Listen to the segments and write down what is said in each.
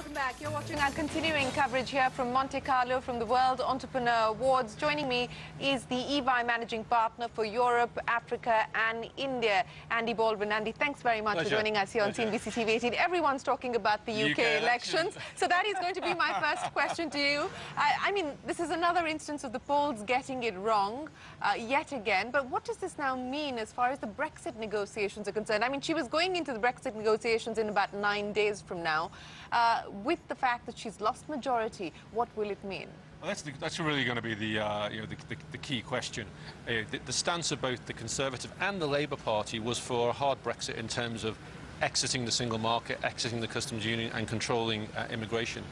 welcome back. You're watching our continuing coverage here from Monte Carlo from the World Entrepreneur Awards. Joining me is the EY Managing Partner for Europe, Africa and India, Andy Baldwin. Andy, thanks very much for joining us here on CNBC TV 18. Everyone's talking about the UK elections. So that is going to be my first question to you. I mean, this is another instance of the polls getting it wrong yet again. But what does this now mean as far as the Brexit negotiations are concerned? I mean, she was going into the Brexit negotiations in about 9 days from now. With the fact that she's lost majority, what will it mean? Well, that's really going to be the key question. The stance of both the Conservative and the Labour Party was for a hard Brexit in terms of exiting the single market, exiting the customs union and controlling immigration.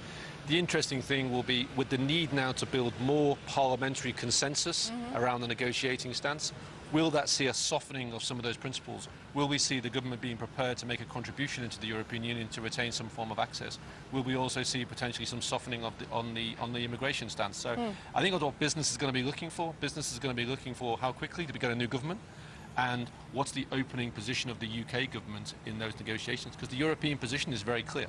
The interesting thing will be, with the need now to build more parliamentary consensus around the negotiating stance, will that see a softening of some of those principles? Will we see the government being prepared to make a contribution into the European Union to retain some form of access? Will we also see potentially some softening of on the immigration stance? So I think that's what business is going to be looking for. Business is going to be looking for how quickly do we get a new government, and what's the opening position of the UK government in those negotiations, because the European position is very clear.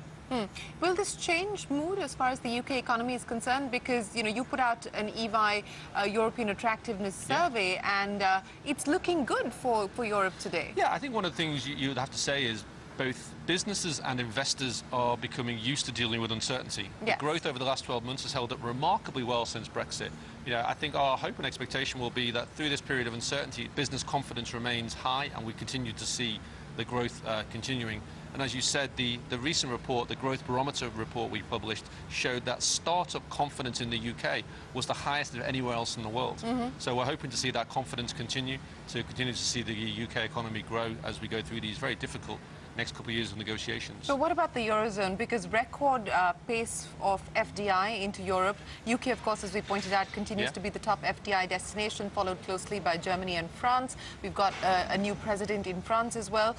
Will this change mood as far as the UK economy is concerned? Because, you know, you put out an EY European Attractiveness Survey, and it's looking good for Europe today. Yeah, I think one of the things you'd have to say is both businesses and investors are becoming used to dealing with uncertainty. Yes. The growth over the last 12 months has held up remarkably well since Brexit. You know, I think our hope and expectation will be that through this period of uncertainty, business confidence remains high and we continue to see the growth continuing. And as you said, the recent report, the Growth Barometer report we published, showed that startup confidence in the UK was the highest of anywhere else in the world. So we're hoping to see that confidence continue, to continue to see the UK economy grow as we go through these very difficult next couple of years of negotiations. So what about the Eurozone? Because record pace of FDI into Europe. UK, of course, as we pointed out, continues to be the top FDI destination, followed closely by Germany and France. We've got a new president in France as well.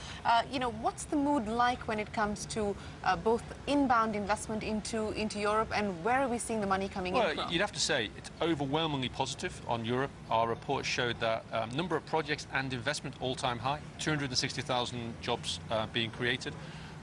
You know, what's the mood like when it comes to both inbound investment into Europe, and where are we seeing the money coming in from? Well, you'd have to say it's overwhelmingly positive on Europe. Our report showed that number of projects and investment all-time high, 260,000 jobs being created.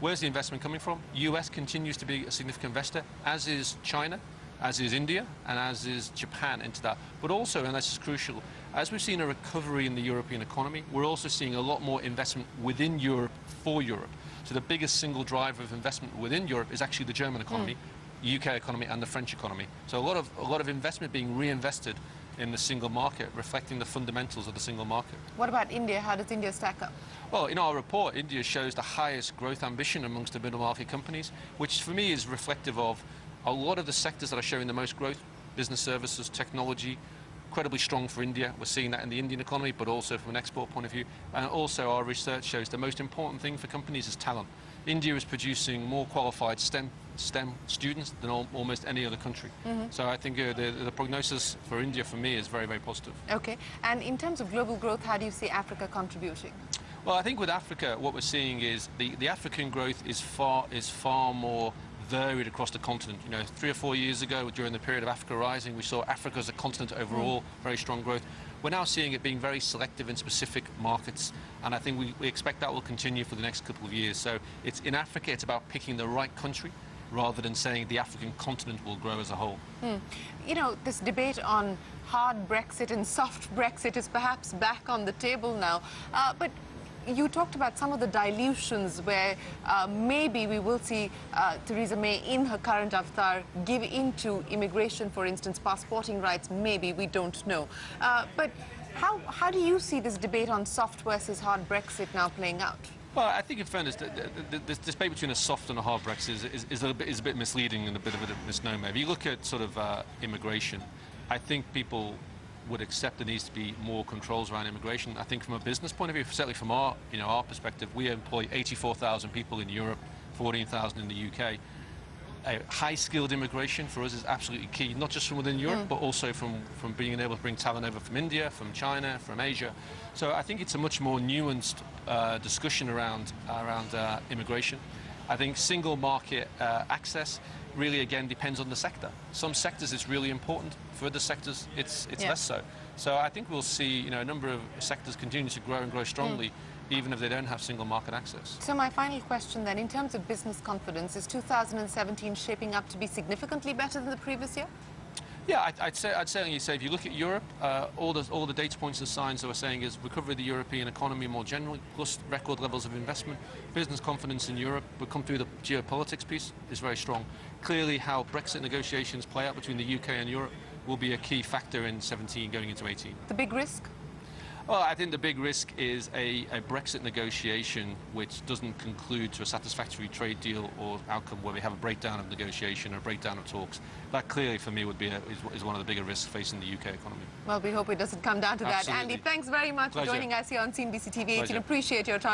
Where's the investment coming from? US continues to be a significant investor, as is China, as is India, and as is Japan into that. But also, and this is crucial, as we've seen a recovery in the European economy, we're also seeing a lot more investment within Europe for Europe. So the biggest single driver of investment within Europe is actually the German economy, UK economy and the French economy. So a lot of investment being reinvested in the single market, reflecting the fundamentals of the single market. What about India? How does India stack up? Well, in our report, India shows the highest growth ambition amongst the middle market companies, which for me is reflective of a lot of the sectors that are showing the most growth: business services, technology, incredibly strong for India. We're seeing that in the Indian economy, but also from an export point of view. And also our research shows the most important thing for companies is talent. India is producing more qualified STEM students than almost any other country. So I think the prognosis for India, for me, is very, very positive. Okay. And in terms of global growth, how do you see Africa contributing? Well, I think with Africa, what we're seeing is the African growth is far more varied across the continent. You know, 3 or 4 years ago, during the period of Africa Rising, we saw Africa as a continent overall, very strong growth. We're now seeing it being very selective in specific markets, and I think we expect that will continue for the next couple of years. So it's in Africa, it's about picking the right country rather than saying the African continent will grow as a whole. You know, this debate on hard Brexit and soft Brexit is perhaps back on the table now, but you talked about some of the dilutions where maybe we will see Theresa May in her current avatar give into immigration, for instance, passporting rights, maybe, we don't know. But how do you see this debate on soft versus hard Brexit now playing out? Well, I think in fairness, this debate between a soft and a hard Brexit is a bit misleading and a bit of a misnomer. If you look at sort of immigration, I think people would accept there needs to be more controls around immigration. I think from a business point of view, certainly from our perspective, we employ 84,000 people in Europe, 14,000 in the UK. High-skilled immigration for us is absolutely key, not just from within Europe, but also from being able to bring talent over from India, from China, from Asia. So I think it's a much more nuanced discussion around immigration. I think single market access really, again, depends on the sector. Some sectors it's really important. For other sectors, it's less so. So I think we'll see, a number of sectors continue to grow and grow strongly. even if they don't have single market access. So my final question then, in terms of business confidence, is 2017 shaping up to be significantly better than the previous year? Yeah, I'd certainly say if you look at Europe, all the data points and signs that we're saying is recovery of the European economy more generally, plus record levels of investment. Business confidence in Europe, we'll come through the geopolitics piece, is very strong. Clearly how Brexit negotiations play out between the UK and Europe will be a key factor in 17 going into 18. The big risk? Well, I think the big risk is a Brexit negotiation which doesn't conclude to a satisfactory trade deal or outcome where we have a breakdown of negotiation or a breakdown of talks. That clearly, for me, would be is one of the bigger risks facing the UK economy. Well, we hope it doesn't come down to Absolutely. that. Andy, thanks very much Pleasure. for joining us here on CNBC TV 18. Pleasure. Appreciate your time.